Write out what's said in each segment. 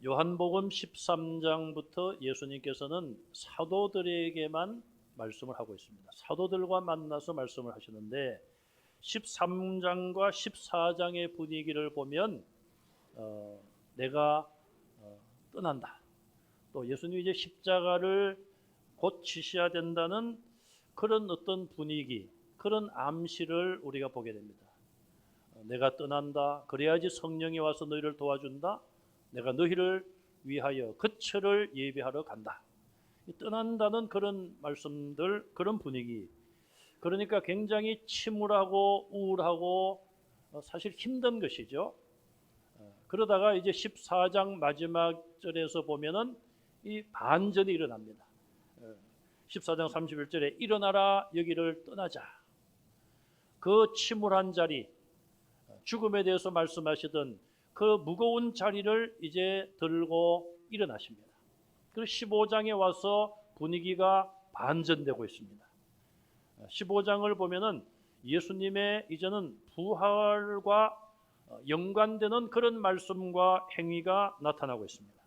요한복음 13장부터 예수님께서는 사도들에게만 말씀을 하고 있습니다. 사도들과 만나서 말씀을 하시는데 13장과 14장의 분위기를 보면 내가 떠난다. 또 예수님이 이제 십자가를 곧 지셔야 된다는 그런 어떤 분위기, 그런 암시를 우리가 보게 됩니다. 내가 떠난다. 그래야지 성령이 와서 너희를 도와준다. 내가 너희를 위하여 거처를 예비하러 간다. 떠난다는 그런 말씀들, 그런 분위기. 그러니까 굉장히 침울하고 우울하고 사실 힘든 것이죠. 그러다가 이제 14장 마지막 절에서 보면은 이 반전이 일어납니다. 14장 31절에 일어나라 여기를 떠나자. 그 침울한 자리, 죽음에 대해서 말씀하시던 그 무거운 자리를 이제 들고 일어나십니다. 그리고 15장에 와서 분위기가 반전되고 있습니다. 15장을 보면은 예수님의 이제는 부활과 연관되는 그런 말씀과 행위가 나타나고 있습니다.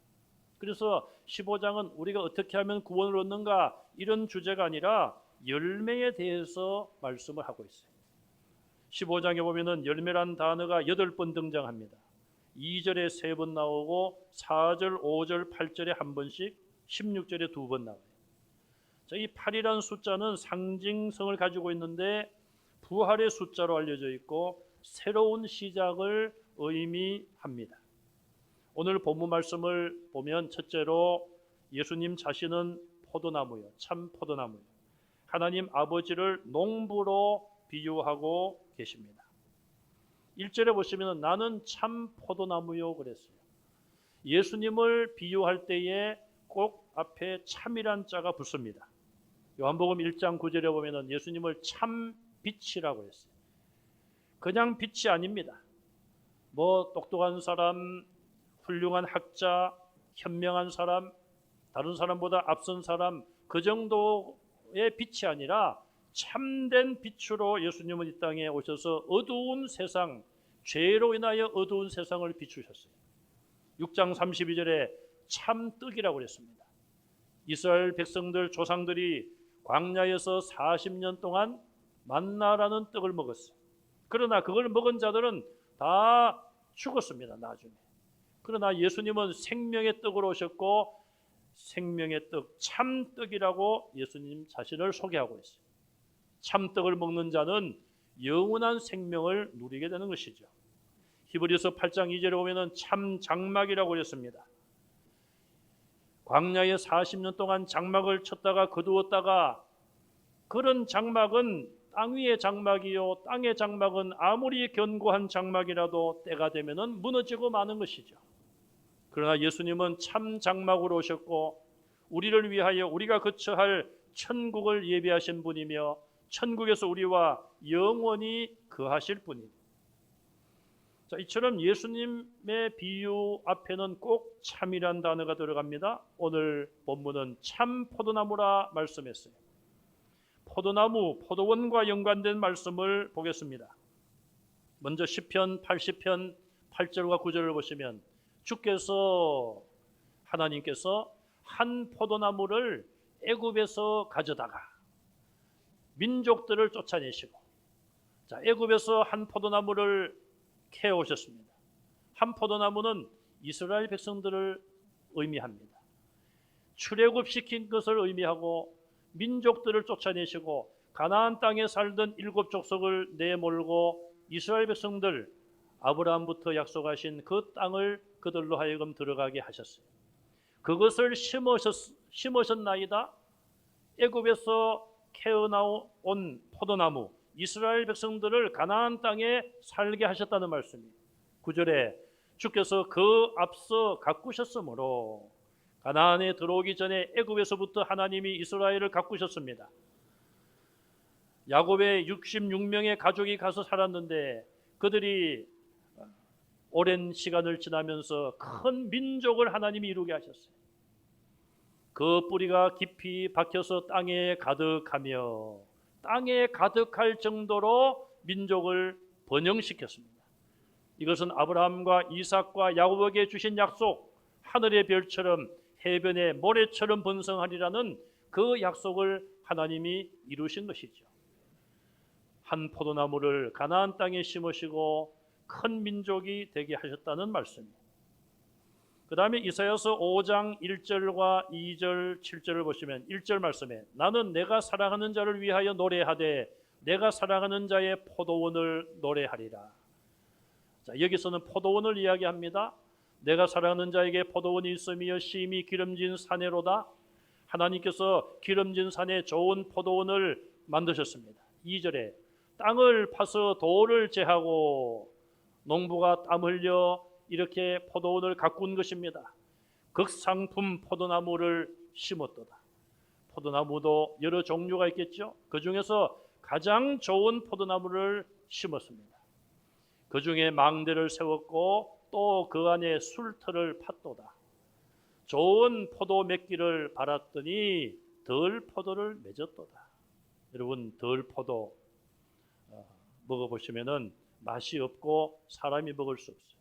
그래서 15장은 우리가 어떻게 하면 구원을 얻는가 이런 주제가 아니라 열매에 대해서 말씀을 하고 있어요. 15장에 보면은 열매란 단어가 8번 등장합니다. 2절에 3번 나오고 4절, 5절, 8절에 한 번씩, 16절에 2번 나와요. 자, 이 8이라는 숫자는 상징성을 가지고 있는데 부활의 숫자로 알려져 있고 새로운 시작을 의미합니다. 오늘 본문 말씀을 보면 첫째로 예수님 자신은 포도나무요, 참 포도나무요. 하나님 아버지를 농부로 비유하고 계십니다. 1절에 보시면 나는 참 포도나무요 그랬어요. 예수님을 비유할 때에 꼭 앞에 참이란 자가 붙습니다. 요한복음 1장 9절에 보면 예수님을 참 빛이라고 했어요. 그냥 빛이 아닙니다. 뭐 똑똑한 사람, 훌륭한 학자, 현명한 사람, 다른 사람보다 앞선 사람 그 정도의 빛이 아니라 참된 빛으로 예수님은 이 땅에 오셔서 어두운 세상, 죄로 인하여 어두운 세상을 비추셨어요. 6장 32절에 참떡이라고 그랬습니다. 이스라엘 백성들 조상들이 광야에서 40년 동안 만나라는 떡을 먹었어요. 그러나 그걸 먹은 자들은 다 죽었습니다. 나중에. 그러나 예수님은 생명의 떡으로 오셨고 생명의 떡, 참떡이라고 예수님 자신을 소개하고 있어요. 참떡을 먹는 자는 영원한 생명을 누리게 되는 것이죠. 히브리서 8장 2절에 보면 참 장막이라고 그랬습니다. 광야에 40년 동안 장막을 쳤다가 거두었다가 그런 장막은 땅 위의 장막이요 땅의 장막은 아무리 견고한 장막이라도 때가 되면은 무너지고 마는 것이죠. 그러나 예수님은 참 장막으로 오셨고 우리를 위하여 우리가 거처할 천국을 예비하신 분이며 천국에서 우리와 영원히 거하실 분입니다. 자, 이처럼 예수님의 비유 앞에는 꼭 참이란 단어가 들어갑니다. 오늘 본문은 참 포도나무라 말씀했어요. 포도나무, 포도원과 연관된 말씀을 보겠습니다. 먼저 시편 80편 8절과 9절을 보시면 주께서 하나님께서 한 포도나무를 애굽에서 가져다가 민족들을 쫓아내시고 자, 애굽에서 한 포도나무를 캐어 오셨습니다. 한 포도나무는 이스라엘 백성들을 의미합니다. 출애굽시킨 것을 의미하고 민족들을 쫓아내시고 가나안 땅에 살던 7 족속을 내몰고 이스라엘 백성들 아브라함부터 약속하신 그 땅을 그들로 하여금 들어가게 하셨어요. 그것을 심으셨나이다. 애굽에서 캐어나온 포도나무 이스라엘 백성들을 가나안 땅에 살게 하셨다는 말씀이에요. 9절에 주께서 그 앞서 가꾸셨으므로 가나안에 들어오기 전에 애굽에서부터 하나님이 이스라엘을 가꾸셨습니다. 야곱의 66명의 가족이 가서 살았는데 그들이 오랜 시간을 지나면서 큰 민족을 하나님이 이루게 하셨어요. 그 뿌리가 깊이 박혀서 땅에 가득하며 땅에 가득할 정도로 민족을 번영시켰습니다. 이것은 아브라함과 이삭과 야곱에게 주신 약속, 하늘의 별처럼 해변의 모래처럼 번성하리라는 그 약속을 하나님이 이루신 것이죠. 한 포도나무를 가나안 땅에 심으시고 큰 민족이 되게 하셨다는 말씀이에요. 그 다음에 이사야서 5장 1절과 2절 7절을 보시면 1절 말씀에 나는 내가 사랑하는 자를 위하여 노래하되 내가 사랑하는 자의 포도원을 노래하리라. 자, 여기서는 포도원을 이야기합니다. 내가 사랑하는 자에게 포도원이 있으며 심히 기름진 산에로다. 하나님께서 기름진 산에 좋은 포도원을 만드셨습니다. 2절에 땅을 파서 돌을 제하고 농부가 땀 흘려 이렇게 포도원을 가꾼 것입니다. 극상품 포도나무를 심었도다. 포도나무도 여러 종류가 있겠죠. 그 중에서 가장 좋은 포도나무를 심었습니다. 그 중에 망대를 세웠고 또 그 안에 술터를 팠도다. 좋은 포도 맺기를 바랐더니 덜 포도를 맺었도다. 여러분, 덜 포도 먹어보시면은 맛이 없고 사람이 먹을 수 없어요.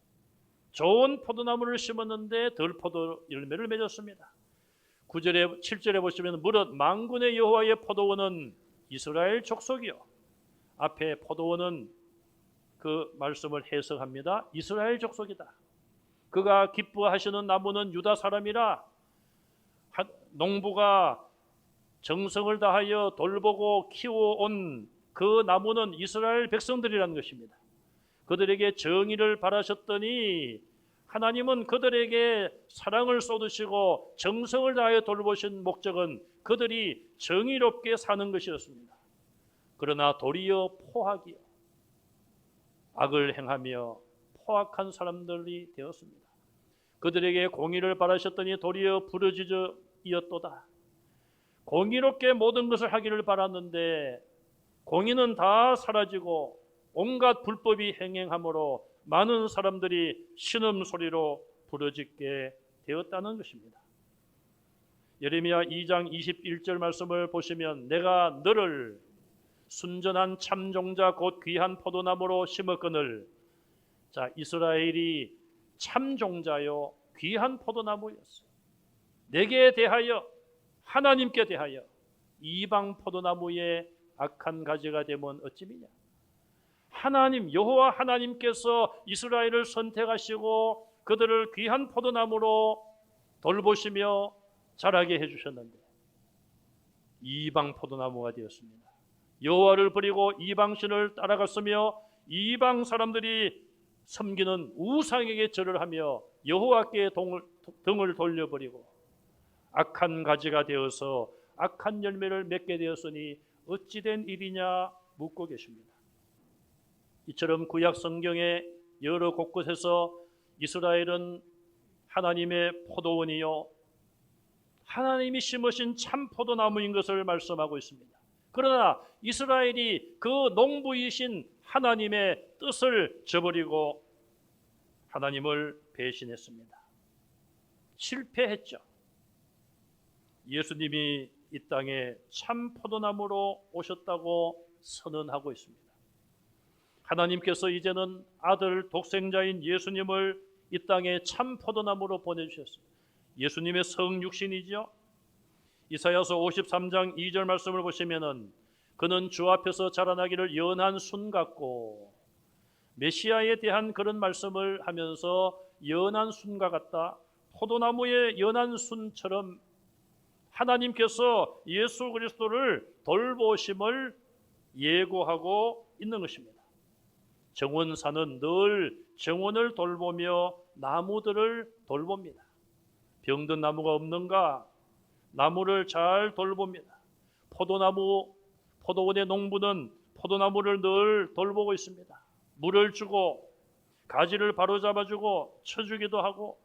좋은 포도나무를 심었는데 덜 포도 열매를 맺었습니다. 9절에 7절에 보시면 무릇 만군의 여호와의 포도원은 이스라엘 족속이요. 앞에 포도원은 그 말씀을 해석합니다. 이스라엘 족속이다. 그가 기뻐하시는 나무는 유다 사람이라. 농부가 정성을 다하여 돌보고 키워온 그 나무는 이스라엘 백성들이라는 것입니다. 그들에게 정의를 바라셨더니 하나님은 그들에게 사랑을 쏟으시고 정성을 다하여 돌보신 목적은 그들이 정의롭게 사는 것이었습니다. 그러나 도리어 포악이요, 악을 행하며 포악한 사람들이 되었습니다. 그들에게 공의를 바라셨더니 도리어 부르짖으였도다. 공의롭게 모든 것을 하기를 바랐는데 공의는 다 사라지고 온갖 불법이 행행함으로 많은 사람들이 신음소리로 부르짖게 되었다는 것입니다. 예레미야 2장 21절 말씀을 보시면 내가 너를 순전한 참종자 곧 귀한 포도나무로 심었거늘. 자, 이스라엘이 참종자요 귀한 포도나무였어요. 내게 대하여, 하나님께 대하여 이방 포도나무의 악한 가지가 되면 어찌미냐. 하나님 여호와 하나님께서 이스라엘을 선택하시고 그들을 귀한 포도나무로 돌보시며 자라게 해주셨는데 이방 포도나무가 되었습니다. 여호와를 버리고 이방신을 따라갔으며 이방 사람들이 섬기는 우상에게 절을 하며 여호와께 등을 돌려버리고 악한 가지가 되어서 악한 열매를 맺게 되었으니 어찌된 일이냐 묻고 계십니다. 이처럼 구약 성경의 여러 곳곳에서 이스라엘은 하나님의 포도원이요 하나님이 심으신 참 포도나무인 것을 말씀하고 있습니다. 그러나 이스라엘이 그 농부이신 하나님의 뜻을 저버리고 하나님을 배신했습니다. 실패했죠. 예수님이 이 땅에 참 포도나무로 오셨다고 선언하고 있습니다. 하나님께서 이제는 아들 독생자인 예수님을 이 땅에 참 포도나무로 보내주셨습니다. 예수님의 성육신이죠. 이사야서 53장 2절 말씀을 보시면은 그는 주 앞에서 자라나기를 연한 순 같고, 메시아에 대한 그런 말씀을 하면서 연한 순과 같다, 포도나무의 연한 순처럼 하나님께서 예수 그리스도를 돌보심을 예고하고 있는 것입니다. 정원사는 늘 정원을 돌보며 나무들을 돌봅니다. 병든 나무가 없는가? 나무를 잘 돌봅니다. 포도원의 농부는 포도나무를 늘 돌보고 있습니다. 물을 주고 가지를 바로잡아주고 쳐주기도 하고,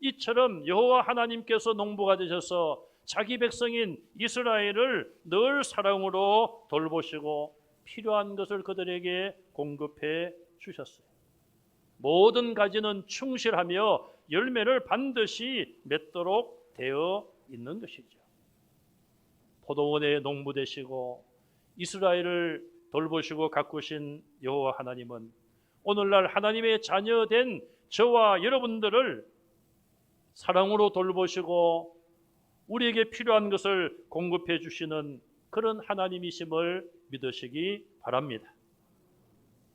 이처럼 여호와 하나님께서 농부가 되셔서 자기 백성인 이스라엘을 늘 사랑으로 돌보시고 필요한 것을 그들에게 공급해 주셨어요. 모든 가지는 충실하며 열매를 반드시 맺도록 되어 있는 것이죠. 포도원의 농부 되시고 이스라엘을 돌보시고 가꾸신 여호와 하나님은 오늘날 하나님의 자녀된 저와 여러분들을 사랑으로 돌보시고 우리에게 필요한 것을 공급해 주시는 그런 하나님이심을 믿으시기 바랍니다.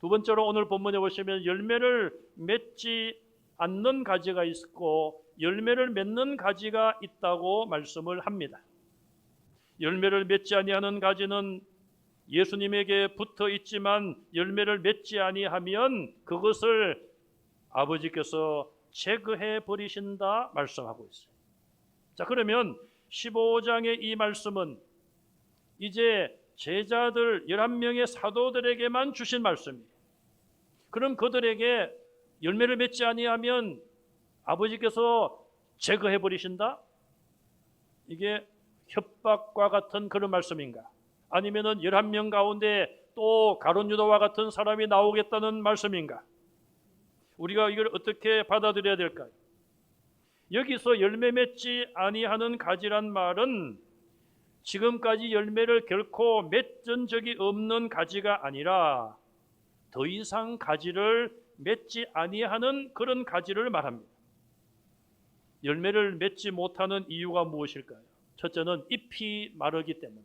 두 번째로 오늘 본문에 보시면 열매를 맺지 않는 가지가 있고 열매를 맺는 가지가 있다고 말씀을 합니다. 열매를 맺지 아니하는 가지는 예수님에게 붙어 있지만 열매를 맺지 아니하면 그것을 아버지께서 제거해 버리신다 말씀하고 있어요. 자, 그러면 15장의 이 말씀은 이제 제자들 11명의 사도들에게만 주신 말씀이에요. 그럼 그들에게 열매를 맺지 아니하면 아버지께서 제거해 버리신다? 이게 협박과 같은 그런 말씀인가? 아니면은 11명 가운데 또 가룟 유다와 같은 사람이 나오겠다는 말씀인가? 우리가 이걸 어떻게 받아들여야 될까요? 여기서 열매 맺지 아니하는 가지란 말은 지금까지 열매를 결코 맺은 적이 없는 가지가 아니라 더 이상 가지를 맺지 아니하는 그런 가지를 말합니다. 열매를 맺지 못하는 이유가 무엇일까요? 첫째는 잎이 마르기 때문에,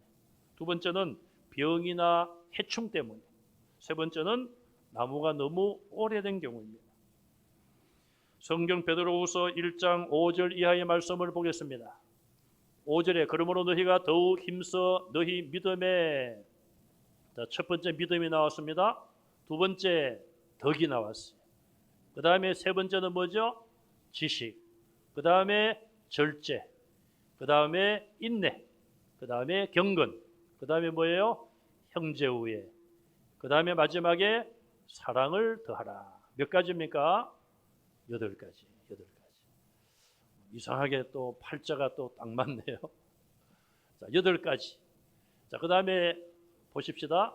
두 번째는 병이나 해충 때문에, 세 번째는 나무가 너무 오래된 경우입니다. 성경 베드로후서 1장 5절 이하의 말씀을 보겠습니다. 5절에 그러므로 너희가 더욱 힘써 너희 믿음에, 첫 번째 믿음이 나왔습니다. 두 번째 덕이 나왔어요. 그 다음에 세 번째는 뭐죠? 지식. 그 다음에 절제. 그 다음에 인내. 그 다음에 경건. 그 다음에 뭐예요? 형제우애. 그 다음에 마지막에 사랑을 더하라. 몇 가지입니까? 8가지. 이상하게 또 팔자가 또 딱 맞네요. 자, 8가지. 자, 그 다음에 보십시다.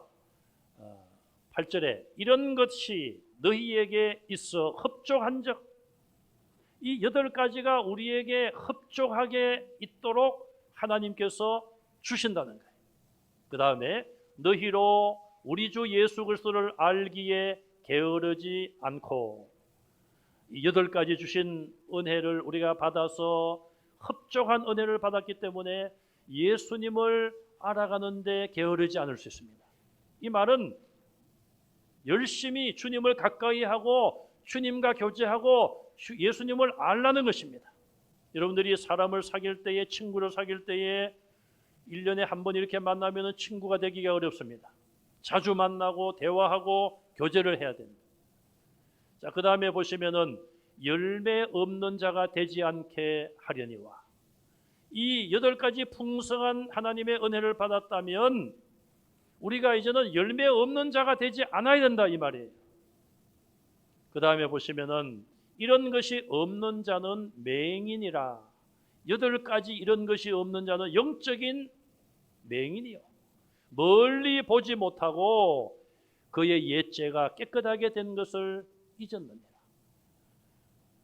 8절에 이런 것이 너희에게 있어 흡족한 적, 이 8가지가 우리에게 흡족하게 있도록 하나님께서 주신다는 거예요. 그 다음에 너희로 우리 주 예수 그리스도를 알기에 게으르지 않고, 이 8가지 주신 은혜를 우리가 받아서 흡족한 은혜를 받았기 때문에 예수님을 알아가는데 게으르지 않을 수 있습니다. 이 말은 열심히 주님을 가까이 하고 주님과 교제하고 예수님을 알라는 것입니다. 여러분들이 사람을 사귈 때에, 친구를 사귈 때에 1년에 한 번 이렇게 만나면 친구가 되기가 어렵습니다. 자주 만나고 대화하고 교제를 해야 됩니다. 자, 그 다음에 보시면은 열매 없는 자가 되지 않게 하려니와, 이 8가지 풍성한 하나님의 은혜를 받았다면 우리가 이제는 열매 없는 자가 되지 않아야 된다 이 말이에요. 그 다음에 보시면은 이런 것이 없는 자는 맹인이라. 8가지 이런 것이 없는 자는 영적인 맹인이요, 멀리 보지 못하고 그의 옛죄가 깨끗하게 된 것을 잊었느니라.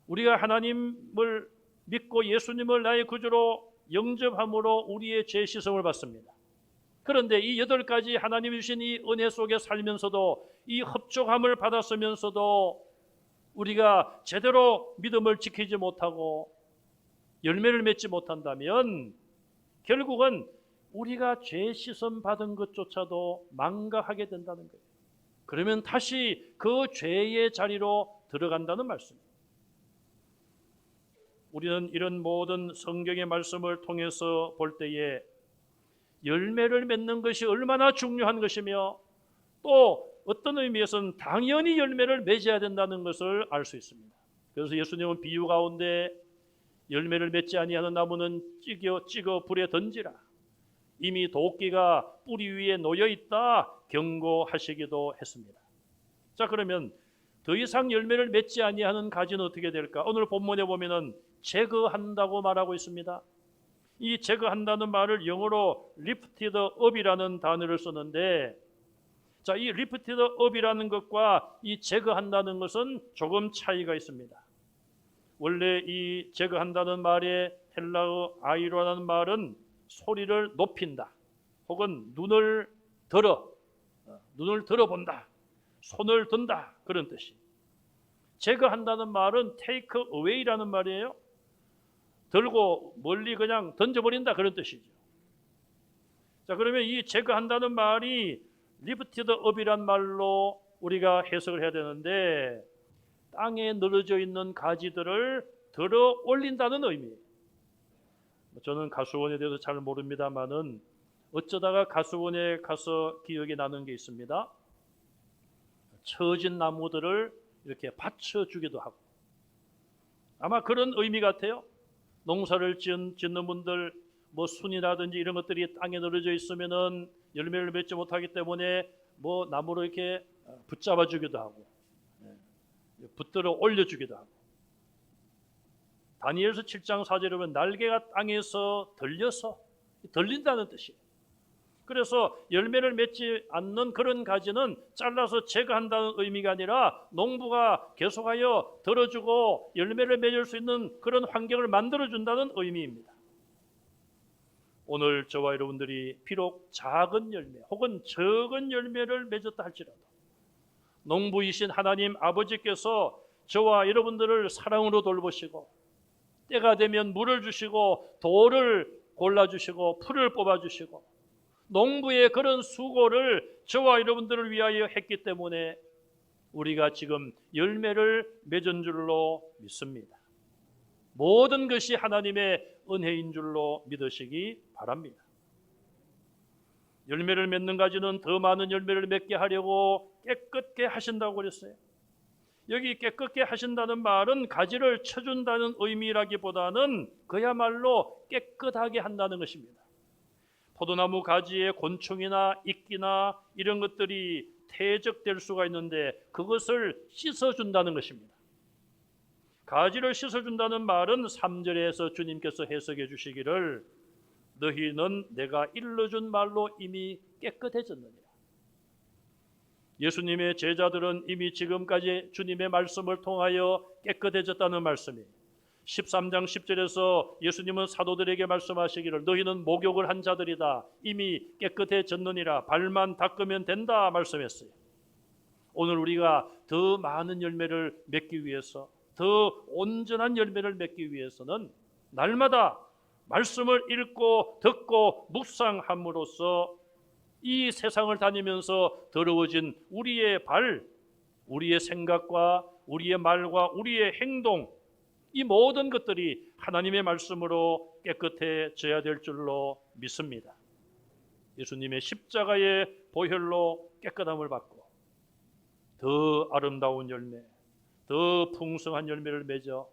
우리가 하나님을 믿고 예수님을 나의 구주로 영접함으로 우리의 죄 씻음을 받습니다. 그런데 이 8가지 하나님이 주신 이 은혜 속에 살면서도, 이 흡족함을 받았으면서도 우리가 제대로 믿음을 지키지 못하고 열매를 맺지 못한다면 결국은 우리가 죄 씻음 받은 것조차도 망각하게 된다는 거예요. 그러면 다시 그 죄의 자리로 들어간다는 말씀입니다. 우리는 이런 모든 성경의 말씀을 통해서 볼 때에 열매를 맺는 것이 얼마나 중요한 것이며, 또 어떤 의미에서는 당연히 열매를 맺어야 된다는 것을 알 수 있습니다. 그래서 예수님은 비유 가운데 열매를 맺지 아니하는 나무는 찍어 불에 던지라, 이미 도끼가 뿌리 위에 놓여 있다 경고하시기도 했습니다. 자, 그러면 더 이상 열매를 맺지 아니하는 가지는 어떻게 될까? 오늘 본문에 보면은 제거한다고 말하고 있습니다. 이 제거한다는 말을 영어로 lifted up이라는 단어를 쓰는데, 자, 이 lifted up이라는 것과 이 제거한다는 것은 조금 차이가 있습니다. 원래 이 제거한다는 말의 헬라어 아이로라는 말은 소리를 높인다, 혹은 눈을 들어본다, 손을 든다, 그런 뜻이. 제거한다는 말은 take away라는 말이에요. 들고 멀리 그냥 던져버린다, 그런 뜻이죠. 자, 그러면 이 제거한다는 말이 리프티드 업이란 말로 우리가 해석을 해야 되는데, 땅에 늘어져 있는 가지들을 들어 올린다는 의미예요. 저는 가수원에 대해서 잘 모릅니다만은 어쩌다가 가수원에 가서 기억이 나는 게 있습니다. 처진 나무들을 이렇게 받쳐주기도 하고, 아마 그런 의미 같아요. 농사를 짓는 분들, 뭐 순이라든지 이런 것들이 땅에 늘어져 있으면은 열매를 맺지 못하기 때문에 뭐 나무로 이렇게 붙잡아 주기도 하고, 붙들어 올려주기도 하고. 다니엘서 7장 4절에 보면 날개가 땅에서 들린다는 뜻이에요. 그래서 열매를 맺지 않는 그런 가지는 잘라서 제거한다는 의미가 아니라 농부가 계속하여 들어주고 열매를 맺을 수 있는 그런 환경을 만들어준다는 의미입니다. 오늘 저와 여러분들이 비록 작은 열매 혹은 적은 열매를 맺었다 할지라도 농부이신 하나님 아버지께서 저와 여러분들을 사랑으로 돌보시고 때가 되면 물을 주시고 돌을 골라주시고 풀을 뽑아주시고 농부의 그런 수고를 저와 여러분들을 위하여 했기 때문에 우리가 지금 열매를 맺은 줄로 믿습니다. 모든 것이 하나님의 은혜인 줄로 믿으시기 바랍니다. 열매를 맺는 가지는 더 많은 열매를 맺게 하려고 깨끗게 하신다고 그랬어요. 여기 깨끗게 하신다는 말은 가지를 쳐준다는 의미라기보다는 그야말로 깨끗하게 한다는 것입니다. 포도나무 가지에 곤충이나 이끼나 이런 것들이 퇴적될 수가 있는데 그것을 씻어준다는 것입니다. 가지를 씻어준다는 말은 3절에서 주님께서 해석해 주시기를 너희는 내가 일러준 말로 이미 깨끗해졌느니라. 예수님의 제자들은 이미 지금까지 주님의 말씀을 통하여 깨끗해졌다는 말씀이에요. 13장 10절에서 예수님은 사도들에게 말씀하시기를 너희는 목욕을 한 자들이다. 이미 깨끗해졌느니라. 발만 닦으면 된다 말씀했어요. 오늘 우리가 더 많은 열매를 맺기 위해서, 더 온전한 열매를 맺기 위해서는 날마다 말씀을 읽고 듣고 묵상함으로써 이 세상을 다니면서 더러워진 우리의 발, 우리의 생각과 우리의 말과 우리의 행동, 이 모든 것들이 하나님의 말씀으로 깨끗해져야 될 줄로 믿습니다. 예수님의 십자가의 보혈로 깨끗함을 받고 더 아름다운 열매, 더 풍성한 열매를 맺어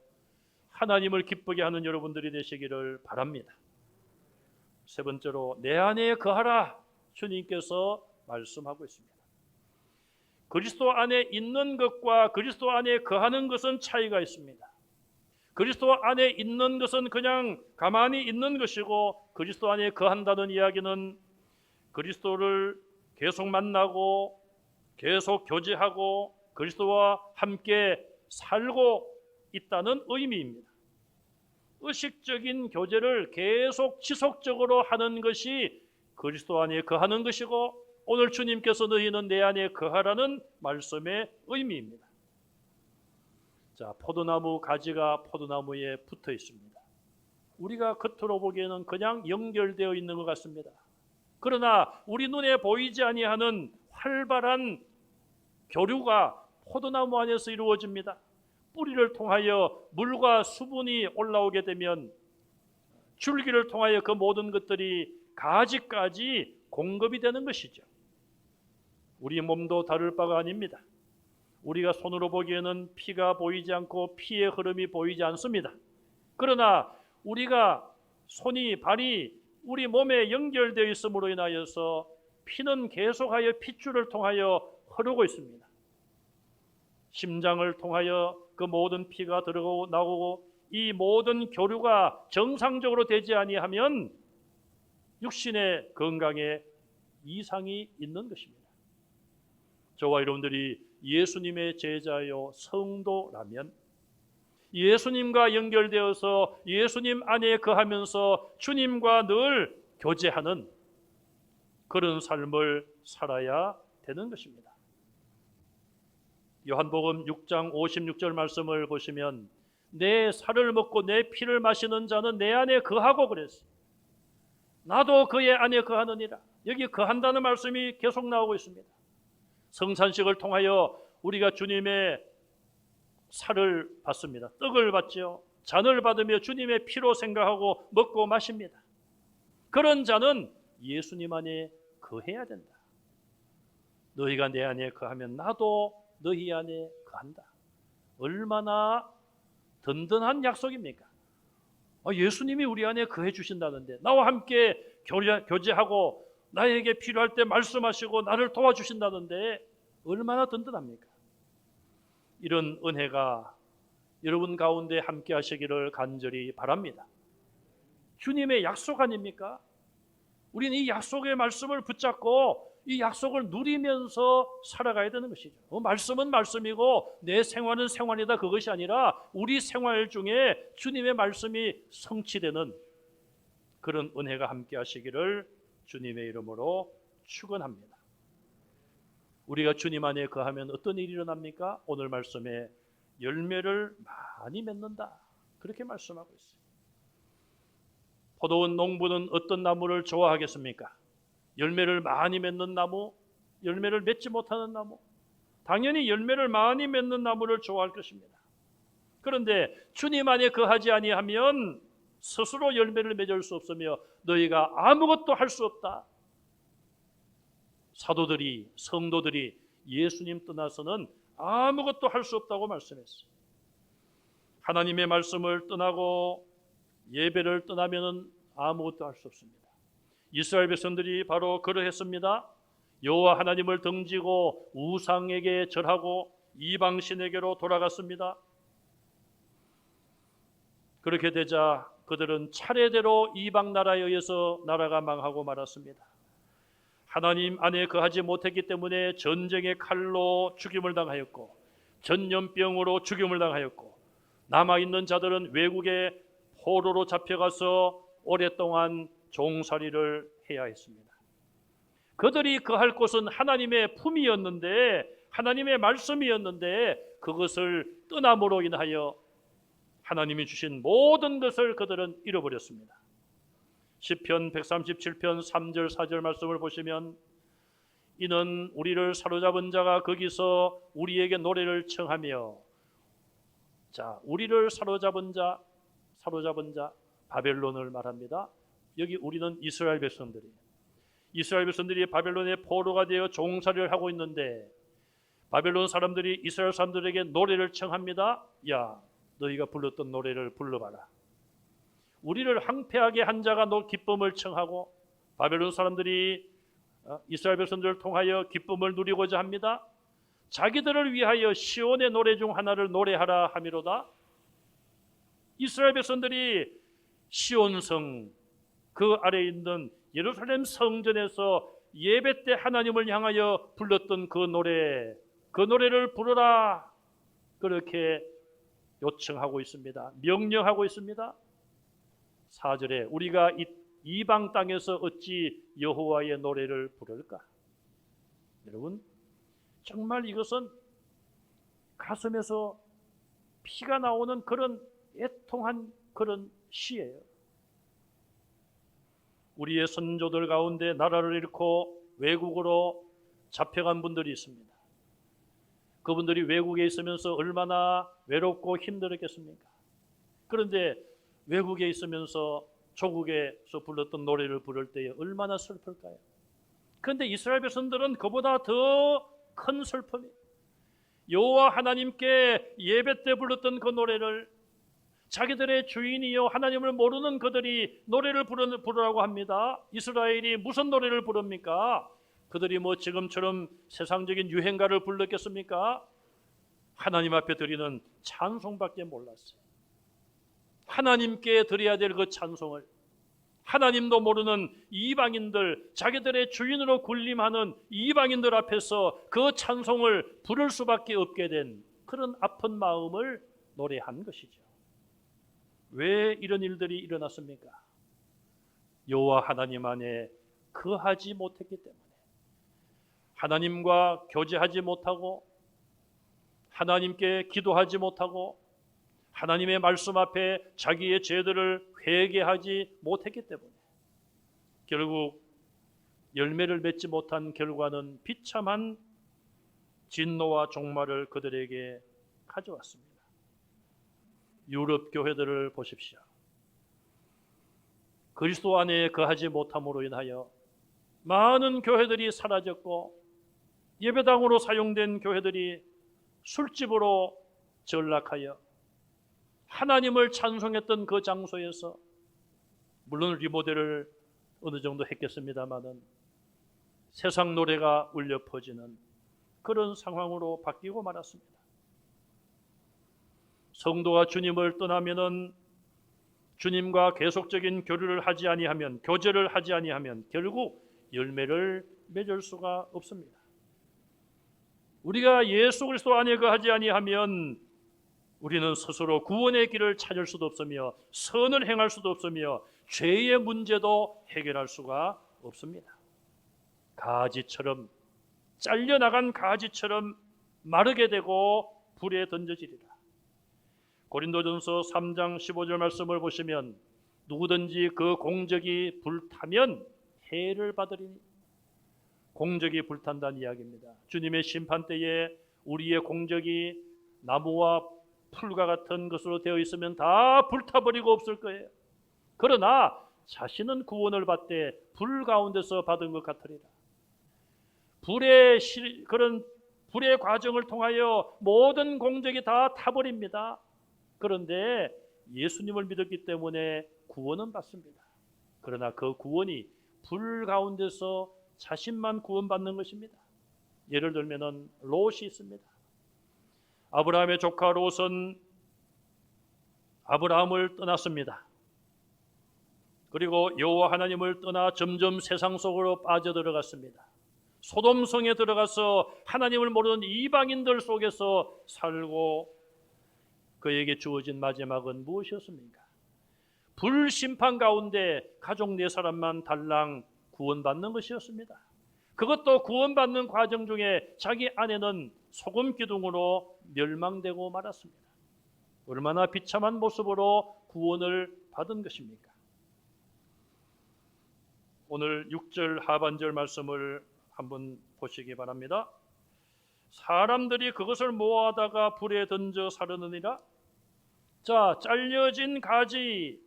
하나님을 기쁘게 하는 여러분들이 되시기를 바랍니다. 세 번째로 내 안에 거하라 주님께서 말씀하고 있습니다. 그리스도 안에 있는 것과 그리스도 안에 거하는 것은 차이가 있습니다. 그리스도 안에 있는 것은 그냥 가만히 있는 것이고 그리스도 안에 거한다는 이야기는 그리스도를 계속 만나고 계속 교제하고 그리스도와 함께 살고 있다는 의미입니다. 의식적인 교제를 계속 지속적으로 하는 것이 그리스도 안에 거하는 것이고 오늘 주님께서 너희는 내 안에 거하라는 말씀의 의미입니다. 자, 포도나무 가지가 포도나무에 붙어 있습니다. 우리가 겉으로 보기에는 그냥 연결되어 있는 것 같습니다. 그러나 우리 눈에 보이지 아니하는 활발한 교류가 포도나무 안에서 이루어집니다. 뿌리를 통하여 물과 수분이 올라오게 되면 줄기를 통하여 그 모든 것들이 가지까지 공급이 되는 것이죠. 우리 몸도 다를 바가 아닙니다. 우리가 손으로 보기에는 피가 보이지 않고 피의 흐름이 보이지 않습니다. 그러나 우리가 손이 발이 우리 몸에 연결되어 있음으로 인하여서 피는 계속하여 핏줄을 통하여 흐르고 있습니다. 심장을 통하여 그 모든 피가 들어가고 나오고 이 모든 교류가 정상적으로 되지 아니하면 육신의 건강에 이상이 있는 것입니다. 저와 여러분들이 예수님의 제자요 성도라면 예수님과 연결되어서 예수님 안에 거하면서 주님과 늘 교제하는 그런 삶을 살아야 되는 것입니다. 요한복음 6장 56절 말씀을 보시면 내 살을 먹고 내 피를 마시는 자는 내 안에 거하고 그랬어요. 나도 그의 안에 거하느니라. 여기 거한다는 말씀이 계속 나오고 있습니다. 성찬식을 통하여 우리가 주님의 살을 받습니다. 떡을 받죠. 잔을 받으며 주님의 피로 생각하고 먹고 마십니다. 그런 자는 예수님 안에 거해야 된다. 너희가 내 안에 거하면 나도 너희 안에 거한다. 얼마나 든든한 약속입니까? 예수님이 우리 안에 거해 주신다는데, 나와 함께 교제하고 나에게 필요할 때 말씀하시고 나를 도와주신다는데 얼마나 든든합니까? 이런 은혜가 여러분 가운데 함께 하시기를 간절히 바랍니다. 주님의 약속 아닙니까? 우리는 이 약속의 말씀을 붙잡고 이 약속을 누리면서 살아가야 되는 것이죠. 말씀은 말씀이고 내 생활은 생활이다, 그것이 아니라 우리 생활 중에 주님의 말씀이 성취되는 그런 은혜가 함께 하시기를 주님의 이름으로 축원합니다. 우리가 주님 안에 거하면 어떤 일이 일어납니까? 오늘 말씀에 열매를 많이 맺는다, 그렇게 말씀하고 있어요. 포도원 농부는 어떤 나무를 좋아하겠습니까? 열매를 많이 맺는 나무, 열매를 맺지 못하는 나무. 당연히 열매를 많이 맺는 나무를 좋아할 것입니다. 그런데 주님 안에 거하지 아니하면 스스로 열매를 맺을 수 없으며 너희가 아무것도 할 수 없다. 사도들이, 성도들이 예수님 떠나서는 아무것도 할 수 없다고 말씀했어요. 하나님의 말씀을 떠나고 예배를 떠나면 아무것도 할 수 없습니다. 이스라엘 백성들이 바로 그러했습니다. 여호와 하나님을 등지고 우상에게 절하고 이방 신에게로 돌아갔습니다. 그렇게 되자 그들은 차례대로 이방 나라에 의해서 나라가 망하고 말았습니다. 하나님 안에 거하지 못했기 때문에 전쟁의 칼로 죽임을 당하였고 전염병으로 죽임을 당하였고 남아있는 자들은 외국에 포로로 잡혀가서 오랫동안 종살이를 해야 했습니다. 그들이 거할 곳은 하나님의 품이었는데, 하나님의 말씀이었는데 그것을 떠남으로 인하여 하나님이 주신 모든 것을 그들은 잃어버렸습니다. 시편 137편 3절 4절 말씀을 보시면 이는 우리를 사로잡은 자가 거기서 우리에게 노래를 청하며, 자, 우리를 사로잡은 자 바벨론을 말합니다. 여기 우리는 이스라엘 백성들이 바벨론의 포로가 되어 종살이를 하고 있는데 바벨론 사람들이 이스라엘 사람들에게 노래를 청합니다. 야, 너희가 불렀던 노래를 불러봐라. 우리를 황폐하게 한 자가 기쁨을 청하고 바벨론 사람들이 이스라엘 백성들을 통하여 기쁨을 누리고자 합니다. 자기들을 위하여 시온의 노래 중 하나를 노래하라 하미로다. 이스라엘 백성들이 시온성, 그 아래에 있는 예루살렘 성전에서 예배 때 하나님을 향하여 불렀던 그 노래를 부르라, 그렇게 요청하고 있습니다. 명령하고 있습니다. 4절에 우리가 이방 땅에서 어찌 여호와의 노래를 부를까? 여러분, 정말 이것은 가슴에서 피가 나오는 그런 애통한 그런 시예요. 우리의 선조들 가운데 나라를 잃고 외국으로 잡혀간 분들이 있습니다. 그분들이 외국에 있으면서 얼마나 외롭고 힘들었겠습니까? 그런데 외국에 있으면서 조국에서 불렀던 노래를 부를 때에 얼마나 슬플까요? 그런데 이스라엘 백성들은 그보다 더 큰 슬픔이, 여호와 하나님께 예배 때 불렀던 그 노래를 자기들의 주인이요 하나님을 모르는 그들이 노래를 부르라고 합니다. 이스라엘이 무슨 노래를 부릅니까? 그들이 지금처럼 세상적인 유행가를 불렀겠습니까? 하나님 앞에 드리는 찬송밖에 몰랐어요. 하나님께 드려야 될 그 찬송을 하나님도 모르는 이방인들, 자기들의 주인으로 군림하는 이방인들 앞에서 그 찬송을 부를 수밖에 없게 된 그런 아픈 마음을 노래한 것이죠. 왜 이런 일들이 일어났습니까? 여호와 하나님 안에 거하지 못했기 때문에, 하나님과 교제하지 못하고 하나님께 기도하지 못하고 하나님의 말씀 앞에 자기의 죄들을 회개하지 못했기 때문에 결국 열매를 맺지 못한 결과는 비참한 진노와 종말을 그들에게 가져왔습니다. 유럽 교회들을 보십시오. 그리스도 안에 거하지 못함으로 인하여 많은 교회들이 사라졌고 예배당으로 사용된 교회들이 술집으로 전락하여 하나님을 찬송했던 그 장소에서 물론 리모델을 어느 정도 했겠습니다마는 세상 노래가 울려 퍼지는 그런 상황으로 바뀌고 말았습니다. 성도가 주님을 떠나면은 주님과 계속적인 교류를 하지 아니하면, 교제를 하지 아니하면 결국 열매를 맺을 수가 없습니다. 우리가 예수 그리스도 안에 거하지 아니하면 우리는 스스로 구원의 길을 찾을 수도 없으며 선을 행할 수도 없으며 죄의 문제도 해결할 수가 없습니다. 가지처럼 잘려나간 가지처럼 마르게 되고 불에 던져지리라. 고린도전서 3장 15절 말씀을 보시면 누구든지 그 공적이 불타면 해를 받으리니, 공적이 불탄다는 이야기입니다. 주님의 심판 때에 우리의 공적이 나무와 풀과 같은 것으로 되어 있으면 다 불타버리고 없을 거예요. 그러나 자신은 구원을 받되 불 가운데서 받은 것 같으리라. 그런 불의 과정을 통하여 모든 공적이 다 타버립니다. 그런데 예수님을 믿었기 때문에 구원은 받습니다. 그러나 그 구원이 불 가운데서 자신만 구원받는 것입니다. 예를 들면 롯이 있습니다. 아브라함의 조카 롯은 아브라함을 떠났습니다. 그리고 여호와 하나님을 떠나 점점 세상 속으로 빠져들어갔습니다. 소돔성에 들어가서 하나님을 모르는 이방인들 속에서 살고 그에게 주어진 마지막은 무엇이었습니까? 불심판 가운데 가족 4사람만 달랑 구원받는 것이었습니다. 그것도 구원받는 과정 중에 자기 아내는 소금 기둥으로 멸망되고 말았습니다. 얼마나 비참한 모습으로 구원을 받은 것입니까? 오늘 6절 하반절 말씀을 한번 보시기 바랍니다. 사람들이 그것을 모아다가 불에 던져 사르느니라. 자, 잘려진 가지,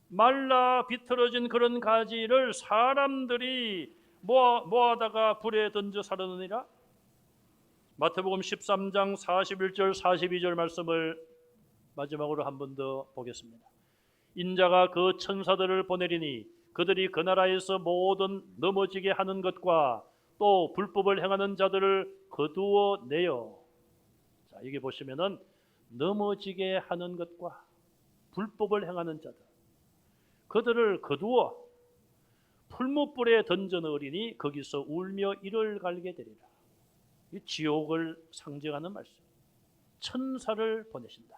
말라 비틀어진 그런 가지를 사람들이 모아다가 불에 던져 사르느니라. 마태복음 13장 41절 42절 말씀을 마지막으로 한 번 더 보겠습니다. 인자가 그 천사들을 보내리니 그들이 그 나라에서 모든 넘어지게 하는 것과 또 불법을 행하는 자들을 거두어 내요. 자, 여기 보시면은 넘어지게 하는 것과 불법을 행하는 자들, 그들을 거두어 풀무불에 던져 넣으리니 거기서 울며 이를 갈게 되리라. 이 지옥을 상징하는 말씀. 천사를 보내신다.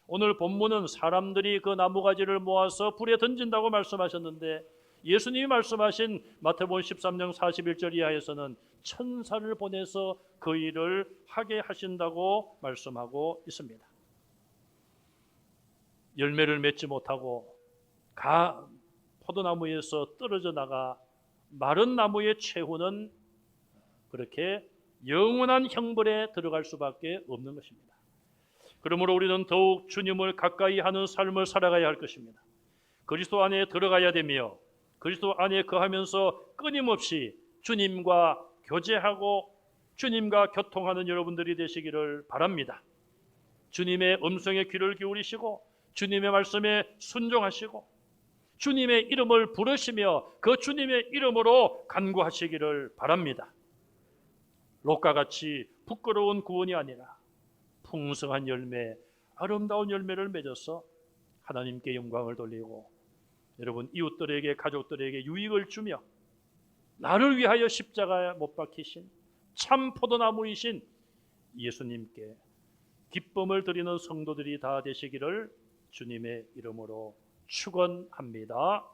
오늘 본문은 사람들이 그 나무가지를 모아서 불에 던진다고 말씀하셨는데 예수님이 말씀하신 마태복음 13장 41절 이하에서는 천사를 보내서 그 일을 하게 하신다고 말씀하고 있습니다. 열매를 맺지 못하고 포도나무에서 떨어져 나가 마른 나무의 최후는 그렇게 영원한 형벌에 들어갈 수밖에 없는 것입니다. 그러므로 우리는 더욱 주님을 가까이 하는 삶을 살아가야 할 것입니다. 그리스도 안에 들어가야 되며 그리스도 안에 거하면서 끊임없이 주님과 교제하고 주님과 교통하는 여러분들이 되시기를 바랍니다. 주님의 음성에 귀를 기울이시고 주님의 말씀에 순종하시고 주님의 이름을 부르시며 그 주님의 이름으로 간구하시기를 바랍니다. 롯과 같이 부끄러운 구원이 아니라 풍성한 열매, 아름다운 열매를 맺어서 하나님께 영광을 돌리고 여러분 이웃들에게 가족들에게 유익을 주며 나를 위하여 십자가에 못 박히신 참 포도나무이신 예수님께 기쁨을 드리는 성도들이 다 되시기를 주님의 이름으로 축원합니다.